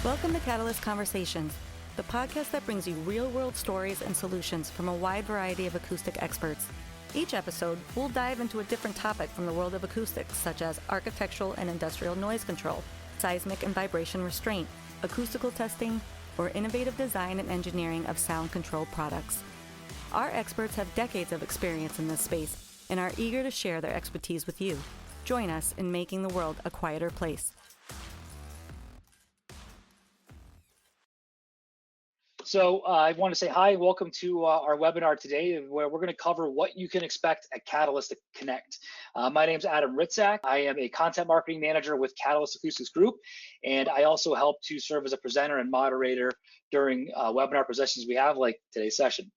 Welcome to Catalyst Conversations, the podcast that brings you real-world stories and solutions from a wide variety of acoustic experts. Each episode, we'll dive into a different topic from the world of acoustics, such as architectural and industrial noise control, seismic and vibration restraint, acoustical testing, or innovative design and engineering of sound control products. Our experts have decades of experience in this space and are eager to share their expertise with you. Join us in making the world a quieter place. So I want to say hi and welcome to our webinar today, where we're going to cover what you can expect at Catalyst Connect. My name is Adam Ritzak. I am a content marketing manager with Catalyst Acoustics Group, and I also help to serve as a presenter and moderator during webinar sessions we have, like today's session.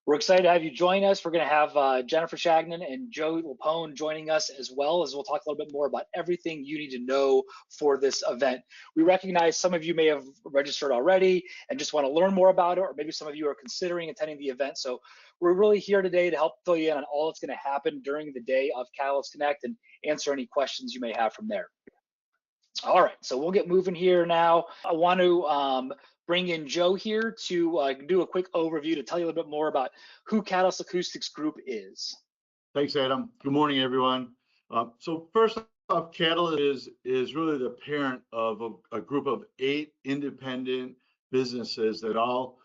We're excited to have you join us. We're going to have Jennifer Chagnon and Joe Lupone joining us, as well as we'll talk a little bit more about everything you need to know for this event. We recognize some of you may have registered already and just want to learn more about it, or maybe some of you are considering attending the event. So we're really here today to help fill you in on all that's going to happen during the day of Catalyst Connect and answer any questions you may have from there. All right, so we'll get moving here now. I want to bring in Joe here to do a quick overview to tell you a little bit more about who Catalyst Acoustics Group is. Thanks, Adam. Good morning, everyone. So first off, Catalyst is really the parent of a group of 8 independent businesses that all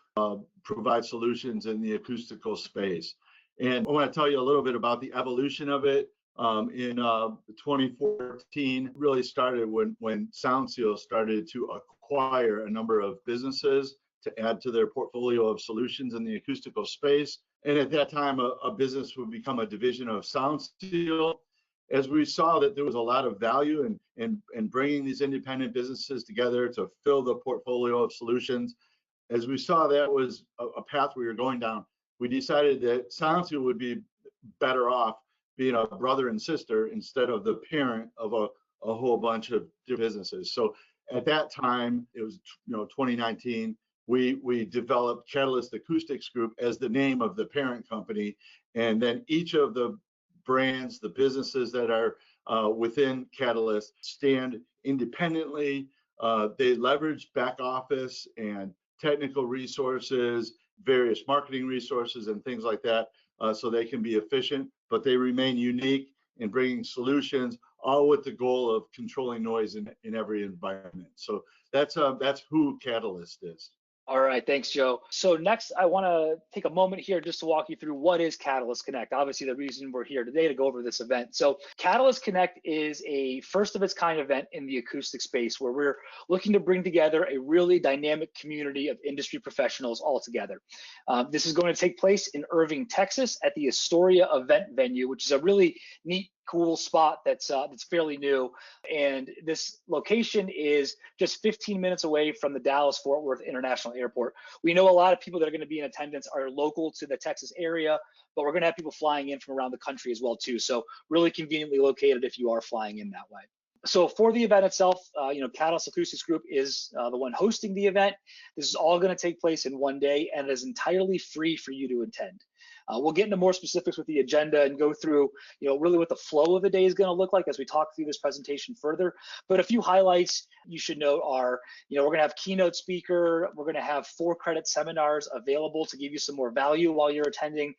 provide solutions in the acoustical space. And I want to tell you a little bit about the evolution of it. In 2014, really started when SoundSeal started to acquire a number of businesses to add to their portfolio of solutions in the acoustical space. And at that time, a business would become a division of SoundSeal, as we saw that there was a lot of value in bringing these independent businesses together to fill the portfolio of solutions. As we saw that was a path we were going down, we decided that SoundSeal would be better off being a brother and sister instead of the parent of a whole bunch of businesses. So at that time, it was 2019, we developed Catalyst Acoustics Group as the name of the parent company, and then each of the brands, the businesses that are within Catalyst stand independently. They leverage back office and technical resources, various marketing resources and things like that, so they can be efficient, but they remain unique in bringing solutions, all with the goal of controlling noise in every environment. So that's who Catalyst is. All right, thanks, Joe. So next, I want to take a moment here just to walk you through what is Catalyst Connect. Obviously, the reason we're here today to go over this event. So Catalyst Connect is a first of its kind event in the acoustic space, where we're looking to bring together a really dynamic community of industry professionals all together. This is going to take place in Irving, Texas, at the Astoria event venue, which is a really neat, cool spot that's fairly new. And this location is just 15 minutes away from the Dallas-Fort Worth International Airport. We know a lot of people that are going to be in attendance are local to the Texas area, but we're going to have people flying in from around the country as well too. So really conveniently located if you are flying in that way. So for the event itself, Catalyst Acoustics Group is the one hosting the event. This is all going to take place in one day, and it is entirely free for you to attend. We'll get into more specifics with the agenda and go through, really what the flow of the day is going to look like as we talk through this presentation further. But a few highlights you should note are, we're going to have keynote speaker. We're going to have 4-credit seminars available to give you some more value while you're attending.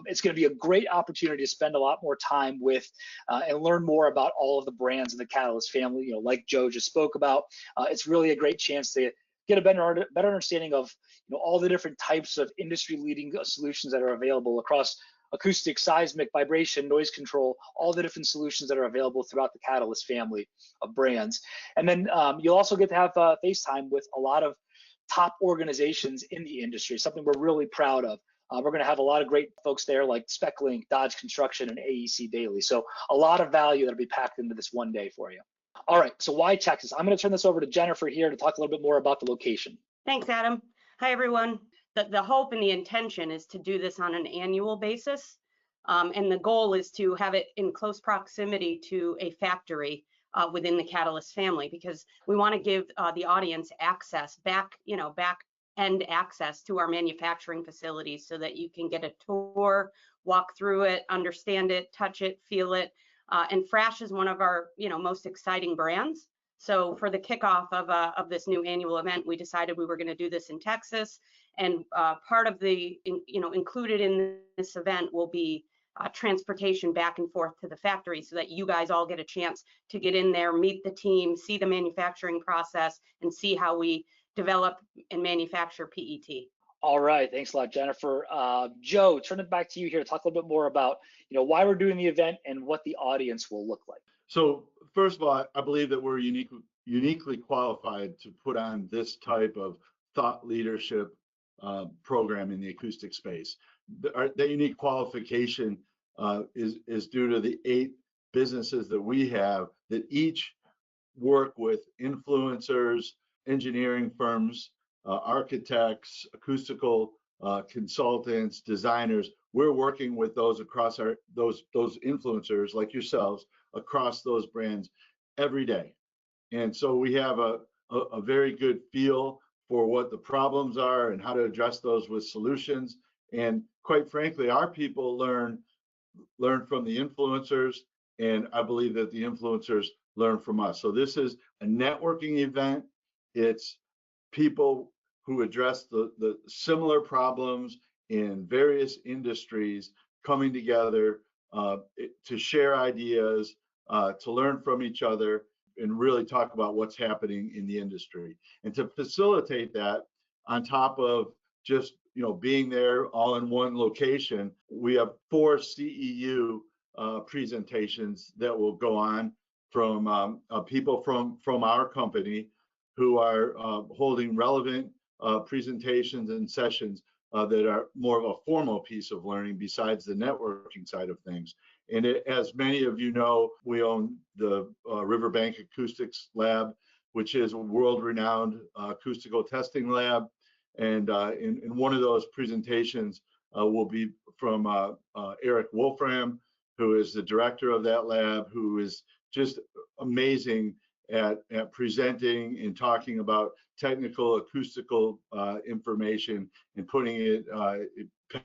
It's going to be a great opportunity to spend a lot more time with and learn more about all of the brands in the Catalyst family. Like Joe just spoke about, it's really a great chance to get a better understanding of all the different types of industry-leading solutions that are available across acoustic, seismic, vibration, noise control, all the different solutions that are available throughout the Catalyst family of brands. And then you'll also get to have FaceTime with a lot of top organizations in the industry, something we're really proud of. We're going to have a lot of great folks there like SpecLink, Dodge Construction, and AEC Daily. So a lot of value that'll be packed into this one day for you. All right, so why Texas? I'm going to turn this over to Jennifer here to talk a little bit more about the location. Thanks, Adam. Hi, everyone. The hope and the intention is to do this on an annual basis, and the goal is to have it in close proximity to a factory within the Catalyst family, because we want to give the audience access, back-end access to our manufacturing facilities so that you can get a tour, walk through it, understand it, touch it, feel it. And Frash is one of our most exciting brands. So for the kickoff of this new annual event, we decided we were going to do this in Texas, and part of the included in this event will be transportation back and forth to the factory, so that you guys all get a chance to get in there, meet the team, see the manufacturing process, and see how we develop and manufacture PET. All right, thanks a lot, Jennifer. Joe, turn it back to you here to talk a little bit more about why we're doing the event and what the audience will look like. So first of all, I believe that we're uniquely qualified to put on this type of thought leadership program in the acoustic space. That unique qualification is due to the 8 businesses that we have that each work with influencers, engineering firms, architects, acoustical consultants, designers. We're working with those across those influencers like yourselves across those brands every day. And so we have a very good feel for what the problems are and how to address those with solutions. And quite frankly, our people learn from the influencers, and I believe that the influencers learn from us. So this is a networking event. It's people who address the similar problems in various industries coming together to share ideas, to learn from each other, and really talk about what's happening in the industry. And to facilitate that, on top of just being there all in one location, we have 4 CEU presentations that will go on from people from our company who are holding relevant presentations and sessions that are more of a formal piece of learning besides the networking side of things. And as many of you know, we own the Riverbank Acoustics Lab, which is a world-renowned acoustical testing lab. And in one of those presentations will be from Eric Wolfram, who is the director of that lab, who is just amazing at presenting and talking about technical acoustical information and putting it,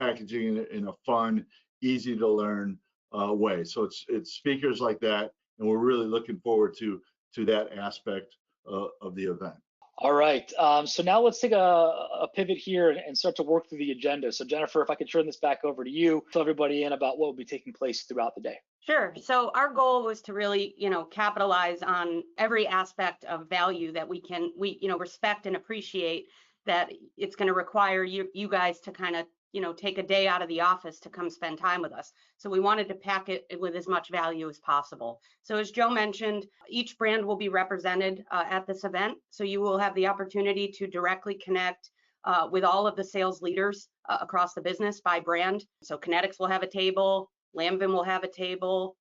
packaging it in a fun, easy to learn way. So it's speakers like that, and we're really looking forward to that aspect of the event. All right, so now let's take a pivot here and start to work through the agenda. So Jennifer, if I could turn this back over to you, fill everybody in about what will be taking place throughout the day. Sure. So our goal was to really, capitalize on every aspect of value that we respect and appreciate, that it's going to require you guys to kind of, take a day out of the office to come spend time with us. So we wanted to pack it with as much value as possible. So as Joe mentioned, each brand will be represented at this event. So you will have the opportunity to directly connect with all of the sales leaders across the business by brand. So Kinetics will have a table, Lambvin will have a table.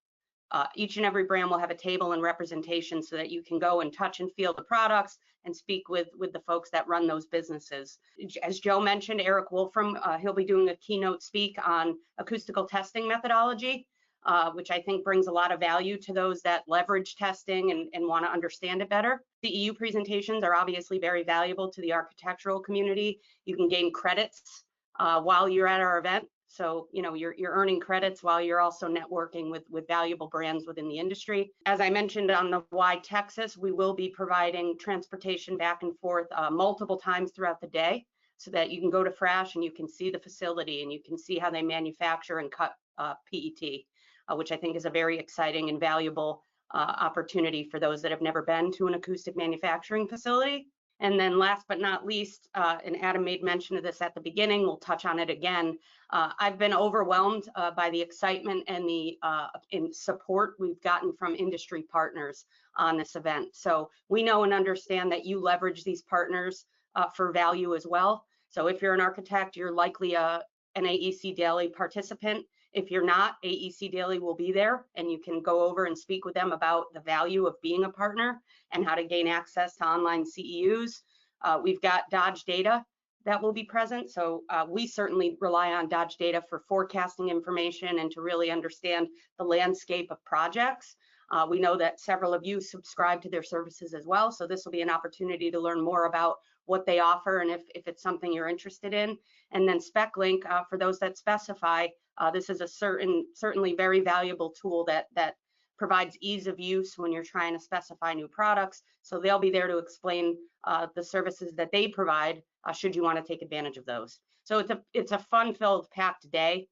Each and every brand will have a table and representation so that you can go and touch and feel the products and speak with the folks that run those businesses. As Joe mentioned, Eric Wolfram, he'll be doing a keynote speak on acoustical testing methodology, which I think brings a lot of value to those that leverage testing and want to understand it better. The EU presentations are obviously very valuable to the architectural community. You can gain credits while you're at our event. So, you're earning credits while you're also networking with valuable brands within the industry. As I mentioned on the Why Texas, we will be providing transportation back and forth multiple times throughout the day, so that you can go to Frash and you can see the facility and you can see how they manufacture and cut PET, which I think is a very exciting and valuable opportunity for those that have never been to an acoustic manufacturing facility. And then last but not least, and Adam made mention of this at the beginning, we'll touch on it again. I've been overwhelmed by the excitement and the support we've gotten from industry partners on this event. So we know and understand that you leverage these partners for value as well. So if you're an architect, you're likely an AEC Daily participant. If you're not, AEC Daily will be there, and you can go over and speak with them about the value of being a partner and how to gain access to online CEUs. We've got Dodge Data that will be present. So we certainly rely on Dodge Data for forecasting information and to really understand the landscape of projects. We know that several of you subscribe to their services as well. So this will be an opportunity to learn more about what they offer and if it's something you're interested in. And then SpecLink, for those that specify, this is a certainly very valuable tool that provides ease of use when you're trying to specify new products. So they'll be there to explain the services that they provide should you want to take advantage of those. So it's a fun-filled, packed day.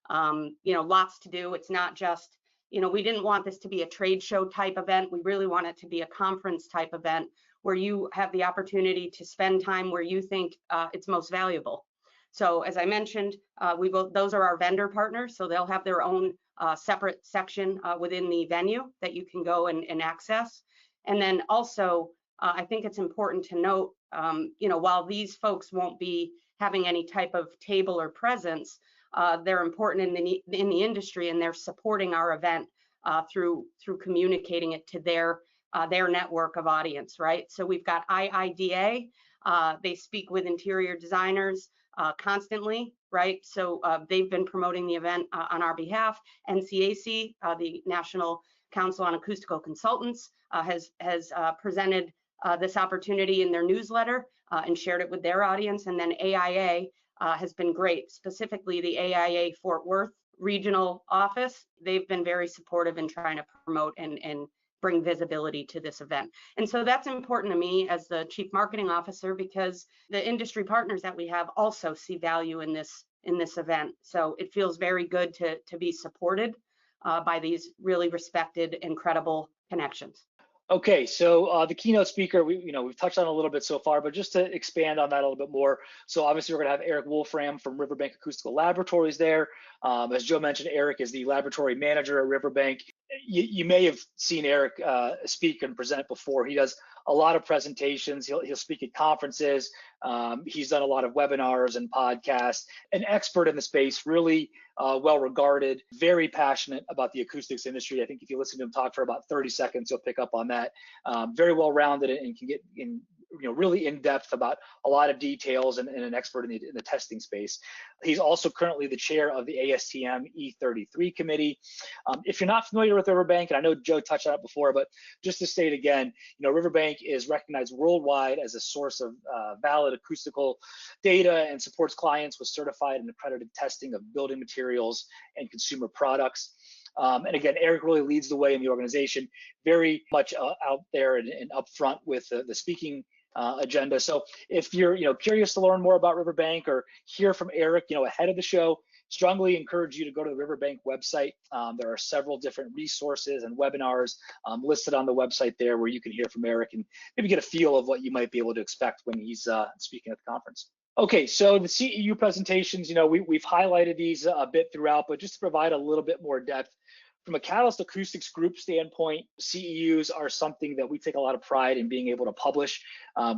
Lots to do. It's not just, we didn't want this to be a trade show type event. We really want it to be a conference type event where you have the opportunity to spend time where you think it's most valuable. So as I mentioned, those are our vendor partners. So they'll have their own separate section within the venue that you can go and access. And then also, I think it's important to note, while these folks won't be having any type of table or presence, they're important in the industry, and they're supporting our event through communicating it to their network of audience, right? So we've got IIDA. They speak with interior designers constantly, right? So they've been promoting the event on our behalf. NCAC, the National Council on Acoustical Consultants, has presented this opportunity in their newsletter and shared it with their audience. And then AIA has been great, specifically the AIA Fort Worth regional office. They've been very supportive in trying to promote and bring visibility to this event. And so that's important to me as the Chief Marketing Officer, because the industry partners that we have also see value in this event. So it feels very good to be supported by these really respected, incredible connections. Okay, so the keynote speaker, we've touched on a little bit so far, but just to expand on that a little bit more. So obviously we're going to have Eric Wolfram from Riverbank Acoustical Laboratories there. As Joe mentioned, Eric is the laboratory manager at Riverbank. You may have seen Eric speak and present before. He does a lot of presentations. He'll speak at conferences. He's done a lot of webinars and podcasts. An expert in the space, really well regarded, very passionate about the acoustics industry. I think if you listen to him talk for about 30 seconds, you'll pick up on that. Very well rounded and can get in, really in depth about a lot of details and an expert in the testing space. He's also currently the chair of the ASTM E33 committee. If you're not familiar with Riverbank, and I know Joe touched on it before, but just to state again, Riverbank is recognized worldwide as a source of valid acoustical data and supports clients with certified and accredited testing of building materials and consumer products. And again, Eric really leads the way in the organization, very much out there and upfront with the speaking agenda. So if you're curious to learn more about Riverbank or hear from Eric ahead of the show, strongly encourage you to go to the Riverbank website. There are several different resources and webinars listed on the website there where you can hear from Eric and maybe get a feel of what you might be able to expect when he's speaking at the conference. Okay, so the CEU presentations, we've highlighted these a bit throughout, but just to provide a little bit more depth, from a Catalyst Acoustics Group standpoint, CEUs are something that we take a lot of pride in being able to publish.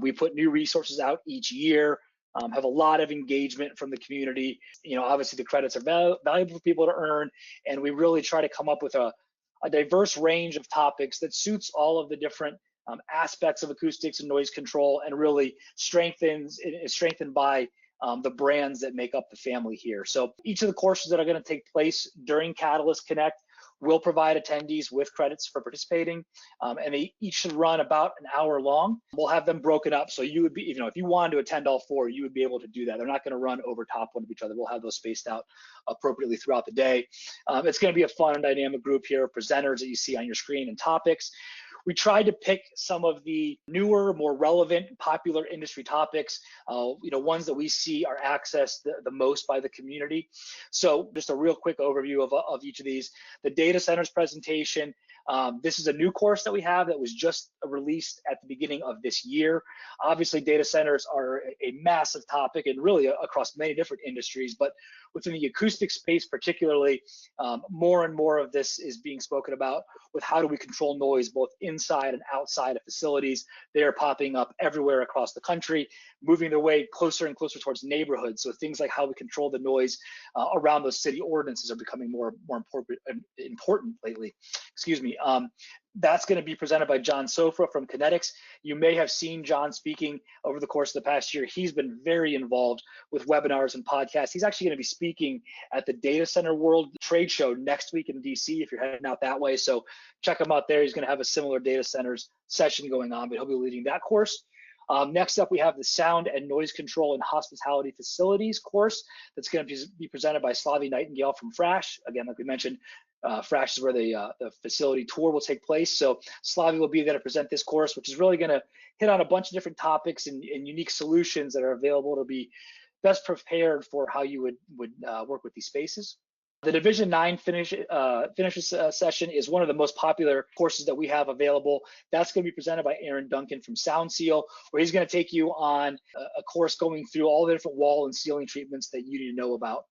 We put new resources out each year, have a lot of engagement from the community. Obviously the credits are valuable for people to earn, and we really try to come up with a diverse range of topics that suits all of the different aspects of acoustics and noise control, and really strengthened by the brands that make up the family here. So each of the courses that are going to take place during Catalyst Connect will provide attendees with credits for participating, and they each should run about an hour long. We'll have them broken up, so you would be, if you wanted to attend all four, you would be able to do that. They're not going to run over top one of each other. We'll have those spaced out appropriately throughout the day. It's going to be a fun and dynamic group here of presenters that you see on your screen and topics. We tried to pick some of the newer, more relevant, popular industry topics, ones that we see are accessed the most by the community. So just a real quick overview of each of these. The data centers presentation. This is a new course that we have that was just released at the beginning of this year. Obviously, data centers are a massive topic and really across many different industries, but within the acoustic space particularly, more and more of this is being spoken about with how do we control noise both inside and outside of facilities. They are popping up everywhere across the country, moving their way closer and closer towards neighborhoods. So things like how we control the noise around those city ordinances are becoming more important lately. Excuse me. That's going to be presented by John Sofra from Kinetics. You may have seen John speaking over the course of the past year. He's been very involved with webinars and podcasts. He's actually going to be speaking at the Data Center World trade show next week in DC if you're heading out that way. So check him out there. He's going to have a similar data centers session going on, but he'll be leading that course. Next up, we have the Sound and Noise Control in Hospitality Facilities course that's going to be presented by Slavi Nightingale from Frash. Again, like we mentioned, Frash is where the facility tour will take place. So Slavi will be there to present this course, which is really going to hit on a bunch of different topics and unique solutions that are available to be best prepared for how you would work with these spaces. The Division 9 finishes session is one of the most popular courses that we have available. That's going to be presented by Aaron Duncan from SoundSeal, where he's going to take you on a course going through all the different wall and ceiling treatments that you need to know about.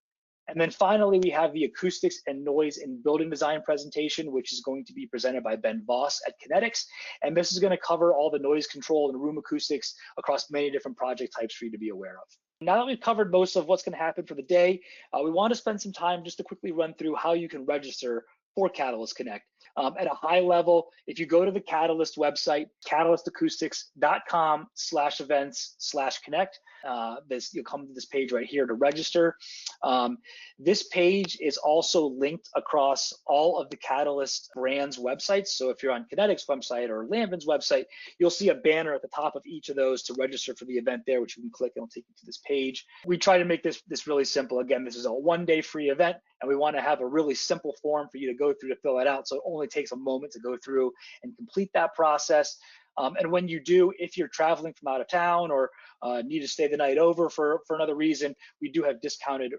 And then finally, we have the acoustics and noise in building design presentation, which is going to be presented by Ben Voss at Kinetics. And this is going to cover all the noise control and room acoustics across many different project types for you to be aware of. Now that we've covered most of what's going to happen for the day, we want to spend some time just to quickly run through how you can register for Catalyst Connect. At a high level, if you go to the Catalyst website, catalystacoustics.com/events/connect, you'll come to this page right here to register. This page is also linked across all of the Catalyst brands websites. So if you're on Kinetics website or Lambden's website, you'll see a banner at the top of each of those to register for the event there, which you can click and it'll take you to this page. We try to make this really simple. Again, this is a one-day free event, and we want to have a really simple form for you to go through to fill it out. So it only takes a moment to go through and complete that process. And when you do, if you're traveling from out of town or need to stay the night over for another reason, we do have discounted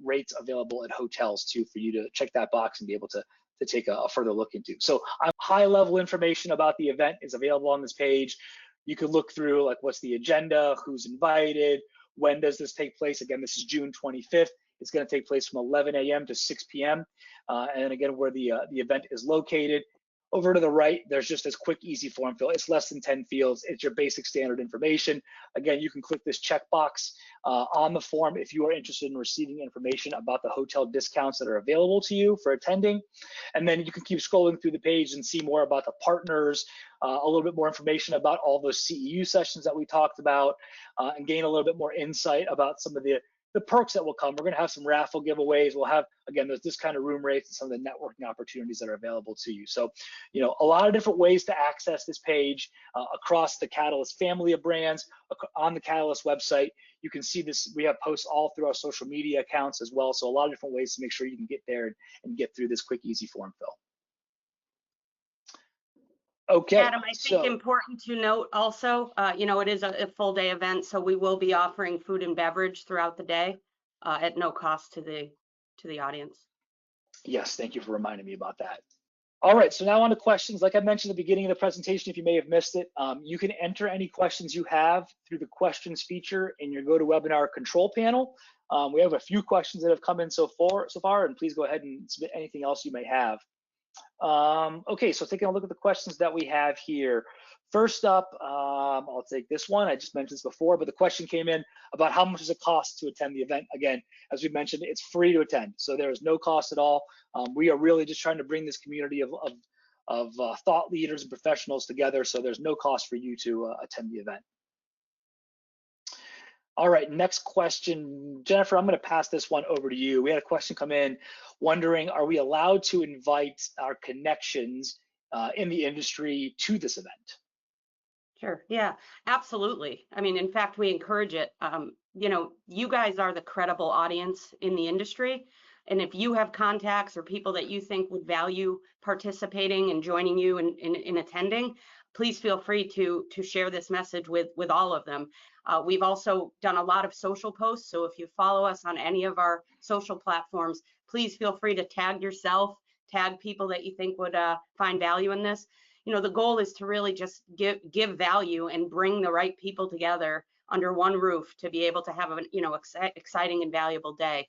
rates available at hotels too for you to check that box and be able to take a further look into. So high level information about the event is available on this page. You can look through like what's the agenda, who's invited, when does this take place. Again, this is June 25th. It's going to take place from 11 a.m. to 6 p.m. And again, where the event is located. Over to the right, there's just this quick, easy form fill. It's less than 10 fields. It's your basic standard information. Again, you can click this checkbox on the form if you are interested in receiving information about the hotel discounts that are available to you for attending. And then you can keep scrolling through the page and see more about the partners, a little bit more information about all those CEU sessions that we talked about, and gain a little bit more insight about some of the perks that will come. We're going to have some raffle giveaways. We'll have, again, there's this kind of room rates and some of the networking opportunities that are available to you. So, a lot of different ways to access this page across the Catalyst family of brands on the Catalyst website. You can see this. We have posts all through our social media accounts as well. So a lot of different ways to make sure you can get there and get through this quick, easy form fill. Okay. Adam, I think important to note also, it is a full day event, so we will be offering food and beverage throughout the day at no cost to the audience. Yes, thank you for reminding me about that. All right, so now on to questions. Like I mentioned at the beginning of the presentation, if you may have missed it, you can enter any questions you have through the questions feature in your GoToWebinar control panel. We have a few questions that have come in so far, and please go ahead and submit anything else you may have. Okay, so taking a look at the questions that we have here. First up, I'll take this one. I just mentioned this before, but the question came in about how much does it cost to attend the event. Again, as we mentioned, it's free to attend, so there is no cost at all. We are really just trying to bring this community of thought leaders and professionals together, so there's no cost for you to attend the event. All right, next question. Jennifer, I'm going to pass this one over to you. We had a question come in wondering, are we allowed to invite our connections in the industry to this event? Sure, yeah, absolutely. I mean, in fact, we encourage it. You guys are the credible audience in the industry. And if you have contacts or people that you think would value participating and joining you in attending, please feel free to share this message with all of them. We've also done a lot of social posts, so if you follow us on any of our social platforms, please feel free to tag yourself, tag people that you think would find value in this. The goal is to really just give value and bring the right people together under one roof to be able to have an exciting and valuable day.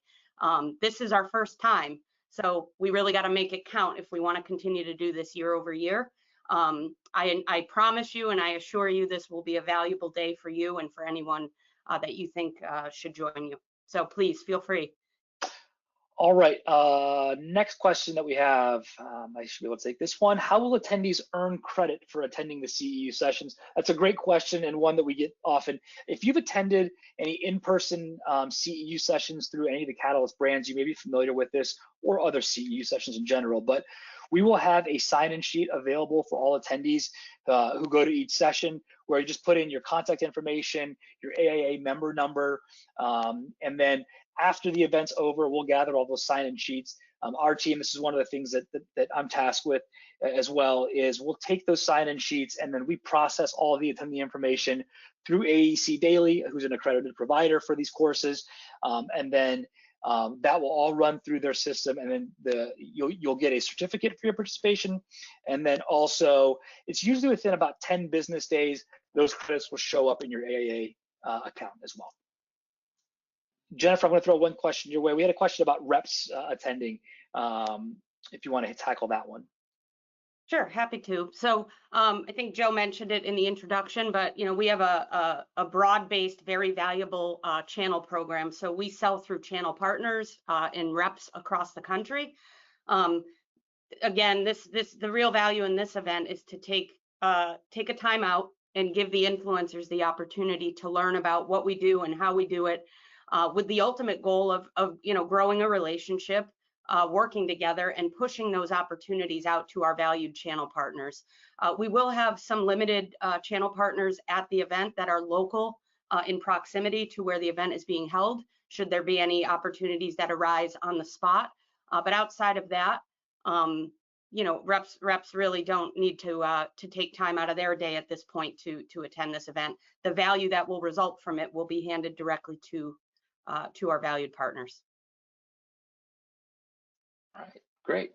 This is our first time, so we really got to make it count if we want to continue to do this year over year. I promise you and I assure you this will be a valuable day for you and for anyone that you think should join you. So please feel free. All right, next question that we have, I should be able to take this one. How will attendees earn credit for attending the CEU sessions? That's a great question and one that we get often. If you've attended any in-person CEU sessions through any of the Catalyst brands, you may be familiar with this or other CEU sessions in general, but we will have a sign-in sheet available for all attendees who go to each session, where you just put in your contact information, your AAA member number, and then after the event's over, we'll gather all those sign-in sheets. Our team, this is one of the things that I'm tasked with as well, is we'll take those sign-in sheets and then we process all of the attendee information through AEC Daily, who's an accredited provider for these courses, and then that will all run through their system, and then you'll get a certificate for your participation, and then also it's usually within about 10 business days those credits will show up in your AAA account as well. Jennifer, I'm going to throw one question your way. We had a question about reps attending. If you want to tackle that one. Sure, happy to. So I think Joe mentioned it in the introduction, but we have a broad-based, very valuable channel program. So we sell through channel partners and reps across the country. Again, the real value in this event is to take a time out and give the influencers the opportunity to learn about what we do and how we do it, with the ultimate goal of growing a relationship, working together and pushing those opportunities out to our valued channel partners. We will have some limited channel partners at the event that are local in proximity to where the event is being held, should there be any opportunities that arise on the spot. But outside of that, reps really don't need to take time out of their day at this point to attend this event. The value that will result from it will be handed directly to our valued partners. All right, great.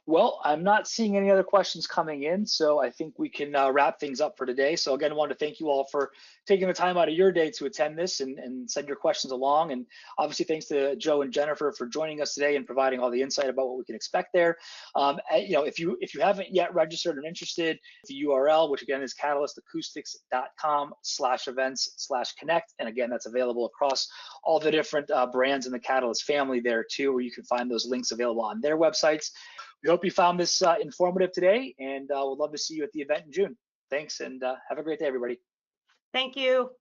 Well, I'm not seeing any other questions coming in, so I think we can wrap things up for today. So again, I want to thank you all for taking the time out of your day to attend this and send your questions along. And obviously, thanks to Joe and Jennifer for joining us today and providing all the insight about what we can expect there. If you haven't yet registered and interested, the URL, which again is catalystacoustics.com/events/connect, and again, that's available across all the different brands in the Catalyst family there too, where you can find those links available on their websites. We hope you found this informative today, and we'd love to see you at the event in June. Thanks, and have a great day, everybody. Thank you.